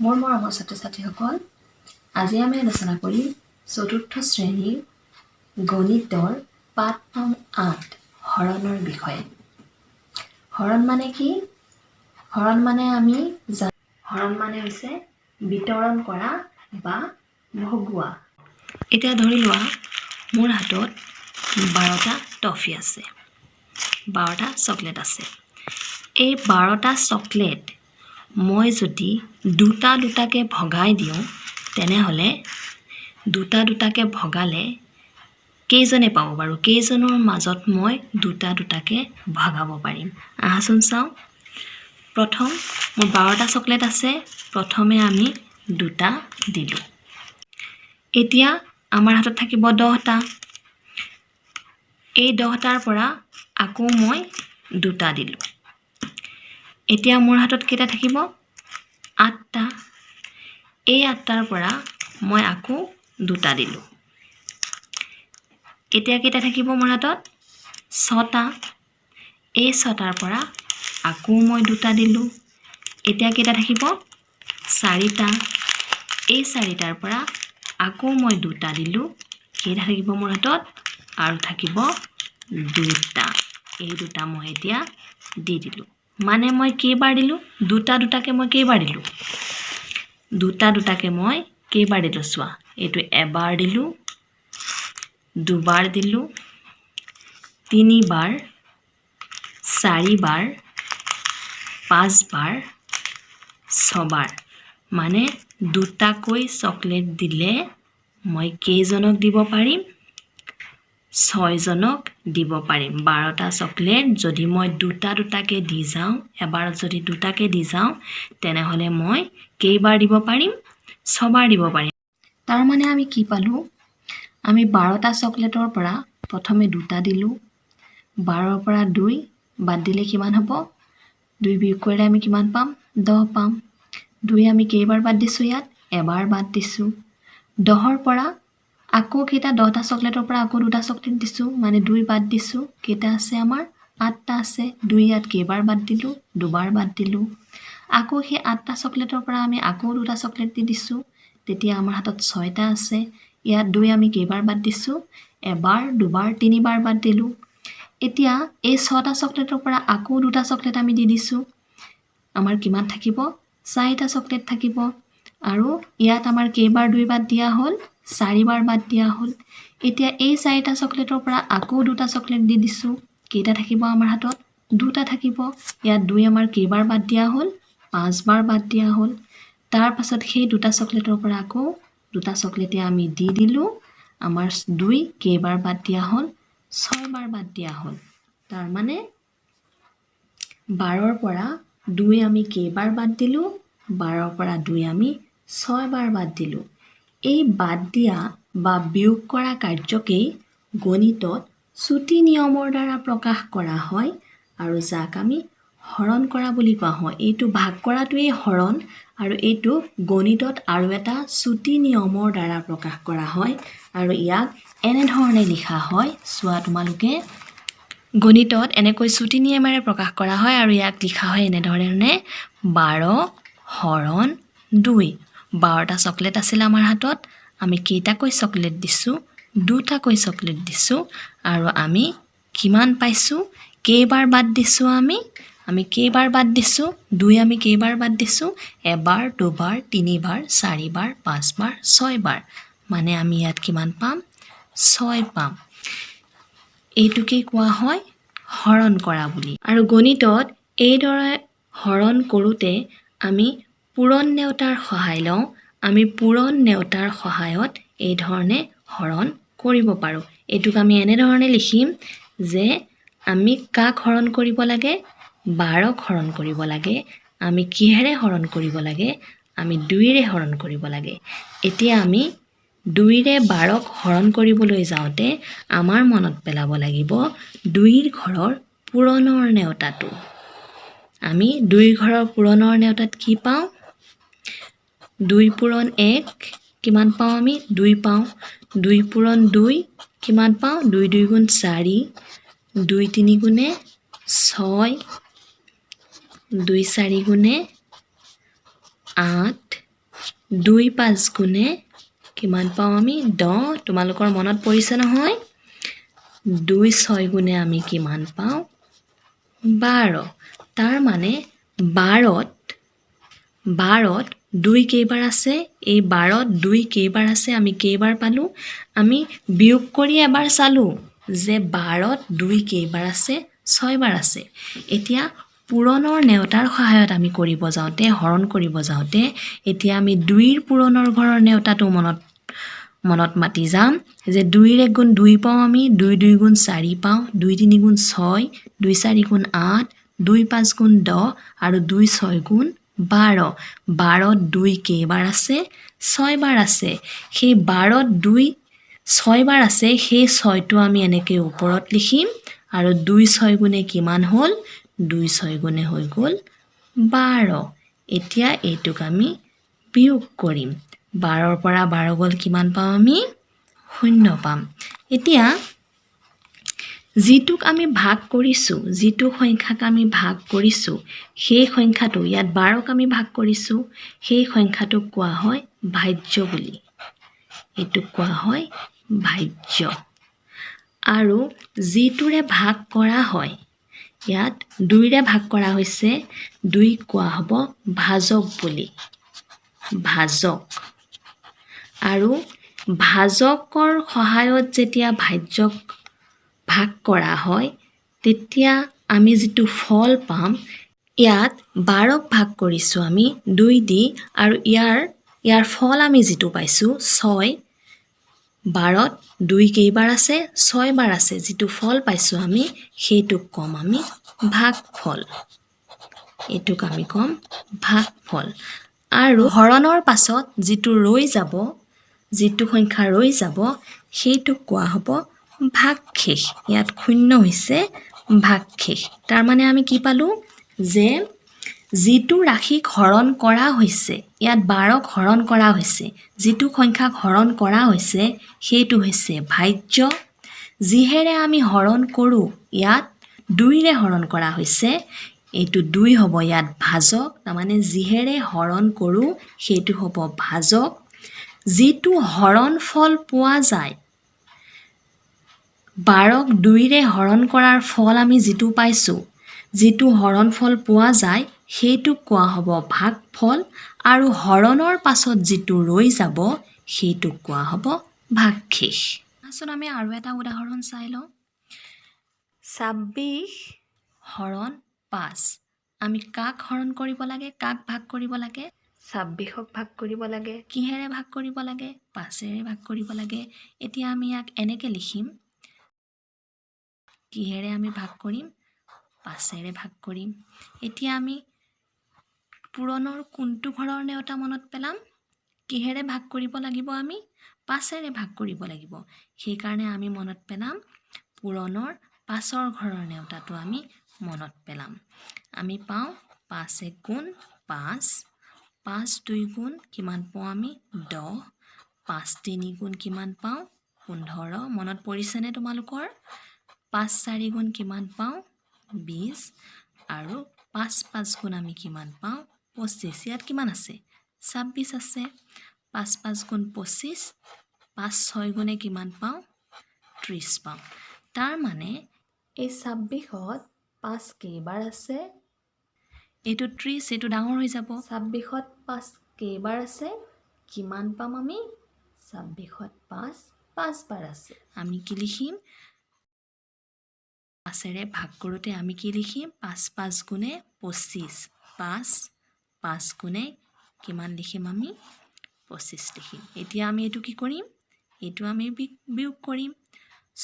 মোৰ মৰমৰ ছাত্ৰ-ছাত্ৰীসকল, আজি আমি আলোচনা কৰিম চতুৰ্থ শ্ৰেণীৰ গণিতৰ পাঠ নং ৮ হৰণৰ বিষয়ে। হৰণ মানে কি? হৰণ মানে হৰণ মানে হৈছে বিতৰণ কৰা বা ভগোৱা। এতিয়া ধৰি লোৱা মোৰ হাতত 12টা টফি আছে, 12টা চকলেট আছে। এই 12টা চকলেট মই যদি দুটা দুটাকে ভগাই দিওঁ, তেনেহ'লে দুটা দুটাকে ভগালে কেইজনে পাব বাৰু? কেইজনৰ মাজত মই দুটা দুটাকে ভগাব পাৰিম? আহাচোন চাওঁ। প্ৰথম মোৰ 12টা চকলেট আছে, প্ৰথমে আমি দুটা দিলোঁ। এতিয়া আমাৰ হাতত থাকিব 10টা। এই 10টাৰ পৰা আকৌ মই দুটা দিলোঁ। এতিয়া মোৰ হাতত কেইটা থাকিব? 8টা। এই 8টাৰ পৰা মই আকৌ দুটা দিলোঁ। এতিয়া কেইটা থাকিব মোৰ হাতত? 6টা। এই 6টাৰ পৰা আকৌ মই দুটা দিলোঁ। এতিয়া কেইটা থাকিব? 4টা। এই 4টাৰ পৰা আকৌ মই দুটা দিলোঁ। কেইটা থাকিব মোৰ হাতত? আৰু থাকিব 2টা। এই দুটা মই এতিয়া দি দিলোঁ। মানে মই কেইবাৰ দিলোঁ? দুটা দুটাকে মই কেইবাৰ দিলোঁ? দুটা দুটাকে মই কেইবাৰ দিলোঁ চোৱা। এইটো এবাৰ দিলোঁ, দুবাৰ দিলোঁ, 3বাৰ, 4বাৰ, 5বাৰ, 6বাৰ। মানে দুটাকৈ চকলেট দিলে মই কেইজনক দিব পাৰিম? 6জনক দিব পাৰিম। 12টা চকলেট যদি মই দুটা দুটাকে দি যাওঁ, এবাৰত যদি দুটাকে দি যাওঁ, তেনেহ'লে মই কেইবাৰ দিব পাৰিম? 6বাৰ দিব পাৰিম। তাৰ মানে আমি কি পালোঁ? আমি 12টা চকলেটৰ পৰা প্ৰথমে দুটা দিলোঁ। 12ৰ পৰা 2 বাদ দিলে কিমান হ'ব? 2 বিয়োগ কৰিলে আমি কিমান পাম? 10 পাম। 2 আমি কেইবাৰ বাদ দিছোঁ ইয়াত? এবাৰ বাদ দিছোঁ। 10ৰ পৰা আকৌ কেইটা? 10টা চকলেটৰ পৰা আকৌ দুটা চকলেট দিছোঁ, মানে 2 বাদ দিছোঁ। কেইটা আছে আমাৰ? 8টা আছে। 2 ইয়াত কেইবাৰ বাদ দিলোঁ? দুবাৰ বাদ দিলোঁ। আকৌ সেই 8টা চকলেটৰ পৰা আমি আকৌ দুটা চকলেট দি দিছোঁ। তেতিয়া আমাৰ হাতত 6টা আছে। ইয়াত 2 আমি কেইবাৰ বাদ দিছোঁ? এবাৰ, দুবাৰ, 3বাৰ বাদ দিলোঁ। এতিয়া এই 6টা চকলেটৰ পৰা আকৌ দুটা চকলেট আমি দি দিছোঁ। আমাৰ কিমান থাকিব? 4টা চকলেট থাকিব। আৰু ইয়াত আমাৰ কেইবাৰ 2 বাদ দিয়া হ'ল? 4বাৰ বাদ দিয়া হ'ল। এতিয়া এই 4টা চকলেটৰ পৰা আকৌ দুটা চকলেট দি দিছোঁ। কেইটা থাকিব আমাৰ হাতত? 2টা থাকিব। ইয়াত 2 আমাৰ কেইবাৰ বাদ দিয়া হ'ল? 5বাৰ বাদ দিয়া হ'ল। তাৰ পাছত সেই দুটা চকলেটৰ পৰা আকৌ দুটা চকলেটে আমি দি দিলোঁ। আমাৰ 2 কেইবাৰ বাদ দিয়া হ'ল? 6বাৰ বাদ দিয়া হ'ল। তাৰ মানে 12ৰ পৰা 2 আমি কেইবাৰ বাদ দিলোঁ? 12ৰ পৰা 2 আমি 6বাৰ বাদ দিলোঁ। এই বাদ দিয়া বা বিয়োগ কৰা কাৰ্যকেই গণিতত চুটি নিয়মৰ দ্বাৰা প্ৰকাশ কৰা হয় আৰু যাক আমি হৰণ কৰা বুলি কোৱা হয়। এইটো ভাগ কৰাটোৱেই হৰণ, আৰু এইটো গণিতত আৰু এটা চুটি নিয়মৰ দ্বাৰা প্ৰকাশ কৰা হয়। আৰু ইয়াক এনেধৰণে লিখা হয়, চোৱা তোমালোকে। গণিতত এনেকৈ চুটি নিয়মেৰে প্ৰকাশ কৰা হয় আৰু ইয়াক লিখা হয় এনেধৰণে: 12 হৰণ 2। 12টা চকলেট আছিল আমাৰ হাতত। আমি কেইটাকৈ চকলেট দিছোঁ? দুটাকৈ চকলেট দিছোঁ। আৰু আমি কিমান পাইছোঁ? কেইবাৰ বাদ দিছোঁ আমি কেইবাৰ বাদ দিছোঁ? 2 আমি কেইবাৰ বাদ দিছোঁ? এবাৰ, দুবাৰ, 3বাৰ, 4বাৰ, 5বাৰ, 6বাৰ। মানে আমি ইয়াত কিমান পাম? 6 পাম। এইটোকেই কোৱা হয় হৰণ কৰা বুলি। আৰু গণিতত এইদৰে হৰণ কৰোঁতে আমি পূৰণ নেওতাৰ সহায় লওঁ। আমি পূৰণ নেওতাৰ সহায়ত এই ধৰণে হৰণ কৰিব পাৰোঁ। এইটোক আমি এনেধৰণে লিখিম যে আমি কাক হৰণ কৰিব লাগে? 12ক হৰণ কৰিব লাগে। আমি কিহেৰে হৰণ কৰিব লাগে? আমি 2ৰে হৰণ কৰিব লাগে। এতিয়া আমি 2ৰে 12ক হৰণ কৰিবলৈ যাওঁতে আমাৰ মনত পেলাব লাগিব 2ৰ ঘৰৰ পূৰণৰ নেওতাটো। আমি 2ৰ ঘৰৰ পূৰণৰ নেওতাত কি পাওঁ? 2 পূৰণ 1 কিমান পাওঁ আমি? 2 পাওঁ। 2 পূৰণ 2 কিমান পাওঁ? 2 2 গুণ 4, 2 3 গুণে 6, 2 4 গুণে 8, 2 5 গুণে কিমান পাওঁ আমি 10 তোমালোকৰ মনত পৰিছে নহয় 2 6 গুণে আমি কিমান পাওঁ 12 তাৰ মানে 12ত 2 কেইবাৰ আছে এই 12ত 2 কেইবাৰ আছে আমি কেইবাৰ পালো আমি বিয়োগ কৰি এবাৰ চালো যে 12ত 2 কেইবাৰ আছে 6 বাৰ আছে এতিয়া পূৰণৰ নেউতাৰ সহায়ত আমি কৰিব যাওঁতে হৰণ কৰিব যাওঁতে এতিয়া আমি 2ৰ পূৰণৰ ঘৰৰ নেউতাটো মনত মাতি যাম যে 2ৰ 1 গুণ 2 পাওঁ আমি 2 2 গুণ 4 পাওঁ 2 3 গুণ 6 2 4 গুণ 8 2 5 গুণ 10 আৰু 2 6 গুণ 12 12ত 2 কেইবাৰ আছে 6 বাৰ আছে সেই 12ত 2 6 বাৰ আছে সেই 6টো আমি এনেকৈ ওপৰত লিখিম আৰু 2 6 গুণে কিমান হ'ল 2 6 গুণে হৈ গ'ল 12 এতিয়া এইটোক আমি বিয়োগ কৰিম 12ৰ পৰা 12 গ'ল কিমান পাম আমি 0 পাম এতিয়া যিটোক আমি ভাগ কৰিছোঁ যিটো সংখ্যাক আমি ভাগ কৰিছোঁ সেই সংখ্যাটো ইয়াত 12ক আমি ভাগ কৰিছোঁ সেই সংখ্যাটোক কোৱা হয় ভাজ্য বুলি এইটোক কোৱা হয় ভাজ্য আৰু যিটোৰে ভাগ কৰা হয় ইয়াত 2ৰে ভাগ কৰা হৈছে 2 কোৱা হ'ব ভাজক বুলি ভাজক আৰু ভাজকৰ সহায়ত যেতিয়া ভাজ্যক ভাগ কৰা হয় তেতিয়া আমি যিটো ফল পাম ইয়াত 12ক ভাগ কৰিছোঁ আমি 2 দি আৰু ইয়াৰ ফল আমি যিটো পাইছোঁ 6 12ত 2 কেইবাৰ আছে 6 বাৰ আছে যিটো ফল পাইছোঁ আমি সেইটোক কম আমি ভাগফল এইটোক আমি কম ভাগফল আৰু হৰণৰ পাছত যিটো ৰৈ যাব যিটো সংখ্যা ৰৈ যাব সেইটোক কোৱা হ'ব ভাগশেষ ইয়াত 0 হৈছে ভাগশেষ তাৰ মানে আমি কি পালোঁ যে যিটো ৰাশিক হৰণ কৰা হৈছে ইয়াত 12ক হৰণ কৰা হৈছে যিটো সংখ্যাক হৰণ কৰা হৈছে সেইটো হৈছে ভাজ্য যিহেৰে আমি হৰণ কৰোঁ ইয়াত 2ৰে হৰণ কৰা হৈছে এইটো 2 হ'ব ইয়াত ভাজক তাৰমানে যিহেৰে হৰণ কৰোঁ সেইটো হ'ব ভাজক যিটো হৰণ ফল পোৱা যায় 12ক 2ৰে হৰণ কৰাৰ ফল আমি যিটো পাইছোঁ যিটো হৰণ ফল পোৱা যায় সেইটোক কোৱা হ'ব ভাগফল আৰু হৰণৰ পাছত যিটো ৰৈ যাব সেইটোক কোৱা হ'ব ভাগশেষ আচলতে আমি আৰু এটা উদাহৰণ চাই লওঁ 26 হৰণ 5 আমি কাক হৰণ কৰিব লাগে কাক ভাগ কৰিব লাগে 26ক ভাগ কৰিব লাগে কিহেৰে ভাগ কৰিব লাগে 5ৰে ভাগ কৰিব লাগে এতিয়া আমি ইয়াক এনেকৈ লিখিম কিহেৰে আমি ভাগ কৰিম 5ৰে ভাগ কৰিম এতিয়া আমি পূৰণৰ কোনটো ঘৰৰ নেউতা মনত পেলাম কিহেৰে ভাগ কৰিব লাগিব আমি 5ৰে ভাগ কৰিব লাগিব সেইকাৰণে আমি মনত পেলাম পূৰণৰ 5ৰ ঘৰৰ নেউতাটো আমি মনত পেলাম আমি পাওঁ 5 1 গুণ 5 5 2 গুণ কিমান পাওঁ আমি 10 5 3 গুণ কিমান পাওঁ 15 মনত পৰিছেনে তোমালোকৰ 5 4 গুণ কিমান পাওঁ 20 আৰু 5 5 গুণ আমি কিমান পাওঁ 25 ইয়াত কিমান আছে 26 আছে 5 5 গুণ 25 5 6 গুণে কিমান পাওঁ 30 পাওঁ তাৰ মানে এই 26ত 5 কেইবাৰ আছে এইটো 30 এইটো ডাঙৰ হৈ যাব 26ত 5 কেইবাৰ আছে কিমান পাম আমি 26ত 5 বাৰ আছে আমি কি লিখিম 5ৰে ভাগ কৰোঁতে আমি কি লিখিম 5 5 গুণে 25 5 5 গুণে কিমান লিখিম আমি 25 লিখিম এতিয়া আমি এইটো কি কৰিম এইটো আমি বিয়োগ কৰিম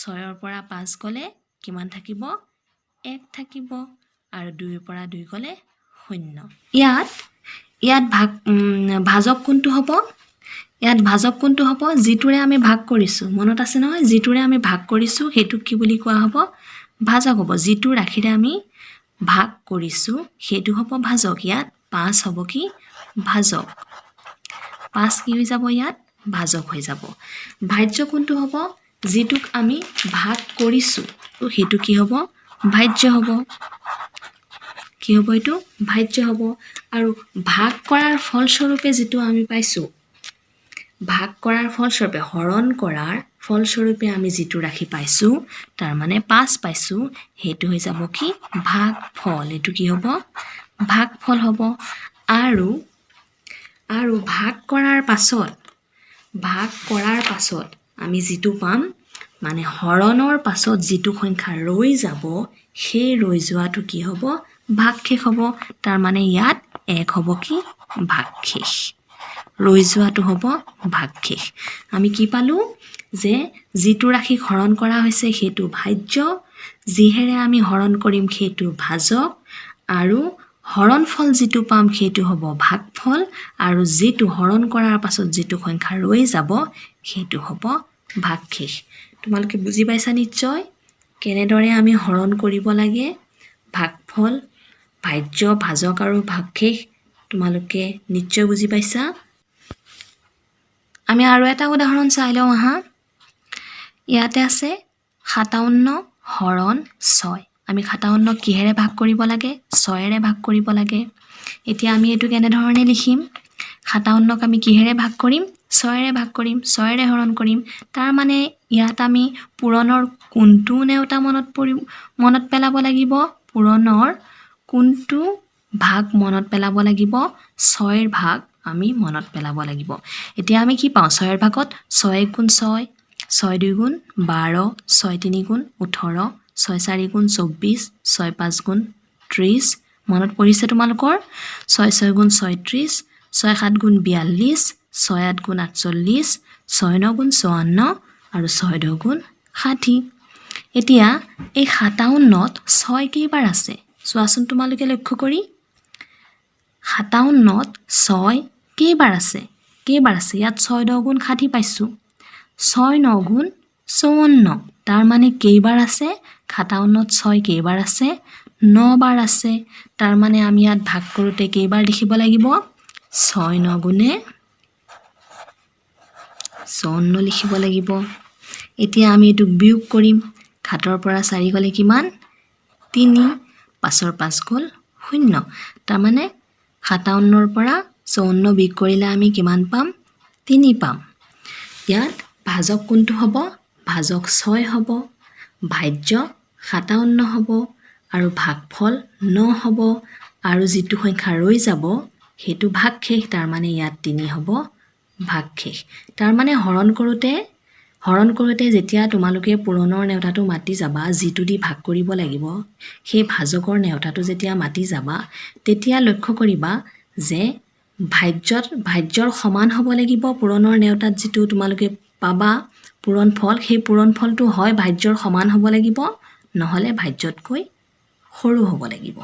6ৰ পৰা 5 গ'লে কিমান থাকিব 1 থাকিব আৰু 2ৰ পৰা 2 গ'লে 0 ইয়াত ভাজক কোনটো হ'ব ইয়াত ভাজক কোনটো হ'ব যিটোৰে আমি ভাগ কৰিছোঁ মনত আছে নহয় যিটোৰে আমি ভাগ কৰিছোঁ সেইটোক কি বুলি কোৱা হ'ব ভাজক হ'ব যিটো ৰাশিৰে আমি ভাগ কৰিছোঁ সেইটো হ'ব ভাজক ইয়াত 5 হ'ব কি ভাজক 5 কি হৈ যাব ইয়াত ভাজক হৈ যাব ভাজ্য কোনটো হ'ব যিটোক আমি ভাগ কৰিছোঁ তো সেইটো কি হ'ব ভাজ্য হ'ব কি হ'ব এইটো ভাজ্য হ'ব আৰু ভাগ কৰাৰ ফলস্বৰূপে যিটো আমি পাইছোঁ ভাগ কৰাৰ ফলস্বৰূপে হৰণ কৰাৰ ফলস্বৰূপে আমি যিটো ৰাশি পাইছোঁ তাৰ মানে 5 পাইছোঁ সেইটো হৈ যাব কি ভাগফল এইটো কি হ'ব ভাগফল হ'ব আৰু ভাগ কৰাৰ পাছত আমি যিটো পাম মানে হৰণৰ পাছত যিটো সংখ্যা ৰৈ যাব সেই ৰৈ যোৱাটো কি হ'ব ভাগশেষ হ'ব তাৰ মানে ইয়াত 1 হ'ব কি ভাগশেষ ৰৈ যোৱাটো হ'ব ভাগশেষ আমি কি পালো যে যিটো ৰাশি হৰণ কৰা হৈছে সেইটো ভাজ্য যিহেৰে আমি হৰণ কৰিম সেইটো ভাজক আৰু হৰণফল যিটো পাম সেইটো হ'ব ভাগফল আৰু যিটো হৰণ কৰাৰ পাছত যিটো সংখ্যা ৰৈ যাব সেইটো হ'ব ভাগশেষ তোমালোকে বুজি পাইছা নিশ্চয় কেনেদৰে আমি হৰণ কৰিব লাগে ভাগফল ভাজ্য ভাজক আৰু ভাগশেষ তোমালোকে নিশ্চয় বুজি পাইছা আমি আৰু এটা উদাহৰণ চাই লওঁ আহা ইয়াতে আছে 57 হৰণ 6 আমি 57 কিহেৰে ভাগ কৰিব লাগে 6ৰে ভাগ কৰিব লাগে এতিয়া আমি এটো কেনে ধৰণে লিখিম 57ক আমি কিহেৰে ভাগ কৰিম 6ৰে ভাগ কৰিম 6ৰে হৰণ কৰিম তাৰ মানে ইয়াত আমি পূৰণৰ কোনটো নেউতা মনত পেলাব লাগিব পূৰণৰ কোনটো ভাগ মনত পেলাব লাগিব 6ৰ ভাগ আমি মনত পেলাব লাগিব এতিয়া আমি কি পাওঁ 6ৰ ভাগত 6 গুণ 6 6 2 গুণ 12 6 3 গুণ 18 6 4 গুণ 24 6 5 গুণ 30 মনত পৰিছে তোমালোকৰ 6 6 গুণ 36 6 7 গুণ 42 6 8 গুণ 48 6 9 গুণ 54 আৰু 6 10 গুণ 60 এতিয়া এই 57ত 6 কেইবাৰ আছে চোৱাচোন তোমালোকে লক্ষ্য কৰি 57ত 6 কেইবাৰ আছে ইয়াত 6 10 গুণ 60 পাইছোঁ 6 9 গুণ 54 তাৰ মানে কেইবাৰ আছে 57ত 6 কেইবাৰ আছে 9 বাৰ আছে তাৰ মানে আমি ইয়াত ভাগ কৰোঁতে কেইবাৰ লিখিব লাগিব 6 9 গুণে 54 লিখিব লাগিব এতিয়া আমি এটো বিয়োগ কৰিম 7ৰ পৰা 4 গলে কিমান 3 5ৰ 5 গল 0 তাৰ মানে 57ৰ পৰা 54 বিয়োগ কৰিলে আমি কিমান পাম 3 পাম ইয়াত ভাজক কোনটো হ'ব ভাজক 6 হ'ব ভাজ্য 57 হ'ব আৰু ভাগফল 9 হ'ব আৰু যিটো সংখ্যা ৰৈ যাব সেইটো ভাগশেষ তাৰ মানে ইয়াত 3 হ'ব ভাগশেষ তাৰ মানে হৰণ কৰোঁতে যেতিয়া তোমালোকে পূৰণৰ নেউতাটো মাতি যাবা যিটো দি ভাগ কৰিব লাগিব সেই ভাজকৰ নেউতাটো যেতিয়া মাতি যাবা তেতিয়া লক্ষ্য কৰিবা যে ভাজ্যৰ সমান হ'ব লাগিব পূৰণৰ নেউতাত যিটো তোমালোকে পাবা পূৰণফল সেই পূৰণফলটো হয় ভাজ্যৰ সমান হ'ব লাগিব নহলে ভাজ্যতকৈ সৰু হ'ব লাগিব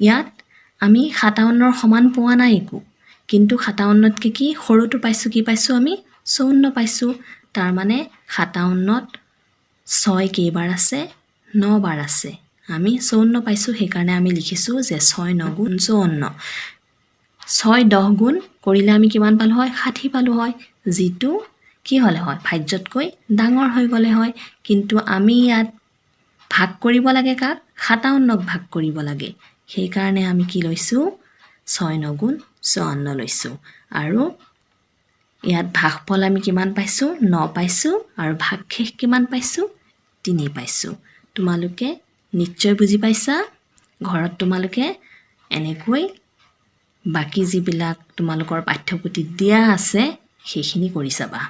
ইয়াত আমি 57ৰ সমান পোৱা নাই একো কিন্তু 57তকে কি সৰুটো পাইছো কি পাইছো আমি 54 পাইছো তাৰ মানে 57ত 6 কেইবাৰ আছে 9 বাৰ আছে আমি 54 পাইছো সেইকাৰণে আমি লিখিছো যে 6 9 গুণ 54 6 10 গুণ কৰিলে আমি কিমান পালো হয় 60 পালো হয় যিটো কি হলে হয় ভাজ্যতকৈ ডাঙৰ হৈ গলে হয় কিন্তু আমি ইয়াত ভাগ কৰিব লাগে কাক 57ক ভাগ কৰিব লাগে সেইকাৰণে আমি কি লৈছো 6 9 গুণ 54 লৈছো আৰু ইয়াত ভাগফল আমি কিমান পাইছো 9 পাইছো আৰু ভাগশেষ কিমান পাইছো 3 পাইছো তোমালোকে নিশ্চয় বুজি পাইছা ঘৰত তোমালোকে এনেকৈ বাকি যিবিলাক তোমালোকৰ পাঠ্যপুথিত দিয়া আছে সেইখিনি কৰি চাবা